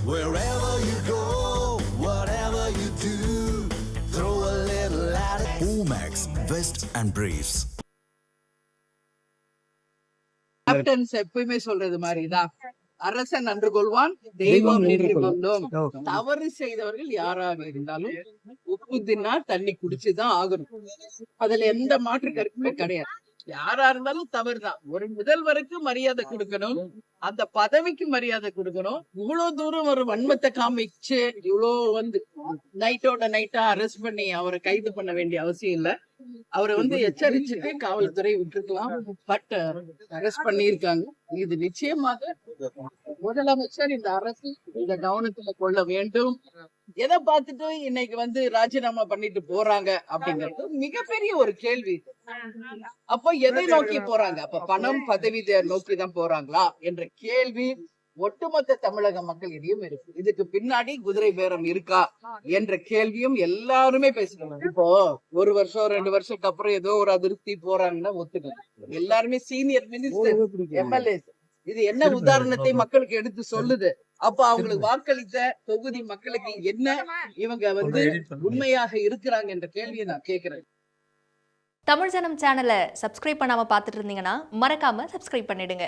Wherever you go, whatever you do, throw a little at it. Omax, Vest and Briefs. Captains எப்பயுமே சொல்றது மாதிரிதான், அரசன் நன்று கொள்வான், தெய்வம் நின்று கொள்ளும். தவறு செய்தவர்கள் யாராக இருந்தாலும் உப்பு தின்னா தண்ணி குடிச்சுதான் ஆகணும். அதுல எந்த மாற்று கருத்துமே கிடையாது. யாரா இருந்தாலும் தவறுதான். ஒரு முதல்வருக்கு மரியாதை கொடுக்கணும், அந்த பதவிக்கு மரியாதை கொடுக்கணும். இவ்வளவு தூரம் ஒரு வன்மத்தை காமிச்சு இவ்வளவு நைட்டோட நைட்டா அரெஸ்ட் பண்ணி அவரை கைது பண்ண வேண்டிய அவசியம் இல்ல. அவரை எச்சரிச்சுட்டு காவல்துறை விட்டுருக்கலாம். பட் அரெஸ்ட் பண்ணியிருக்காங்க. இது நிச்சயமாக முதலமைச்சர் இந்த அரசு இந்த கவனத்துல கொள்ள வேண்டும். எதை பார்த்துட்டு இன்னைக்கு ராஜினாமா பண்ணிட்டு போறாங்க அப்படிங்கிறது மிகப்பெரிய ஒரு கேள்வி. அப்ப எதை நோக்கி போறாங்க? அப்ப பணம் பதவி நோக்கிதான் போறாங்களா என்ற கேள்வி ஒட்டுமொத்த தமிழக மக்களிடையும் இருக்கு. இதுக்கு பின்னாடி குதிரை பேரம் இருக்கா என்ற கேள்வியும் எல்லாருமே பேசுறாங்க. இப்போ 1 வருஷம் 2 வருஷத்துக்கு அப்புறம் ஏதோ ஒரு அதிருப்தி போறாங்கன்னா ஒத்துக்கலாம். எல்லாருமே சீனியர் மினிஸ்டர், எம்எல்ஏ. இது என்ன உதாரணத்தை மக்களுக்கு எடுத்து சொல்லுது? அப்ப அவங்களுக்கு வாக்களித்த தொகுதி மக்களுக்கு என்ன இவங்க உண்மையாக இருக்கிறாங்க என்ற கேள்வியை நான் கேட்கிறேன். தமிழ் ஜனம் சேனலை சப்ஸ்கிரைப் பண்ணாம பாத்துட்டு இருந்தீங்கன்னா மறக்காம சப்ஸ்கிரைப் பண்ணிடுங்க.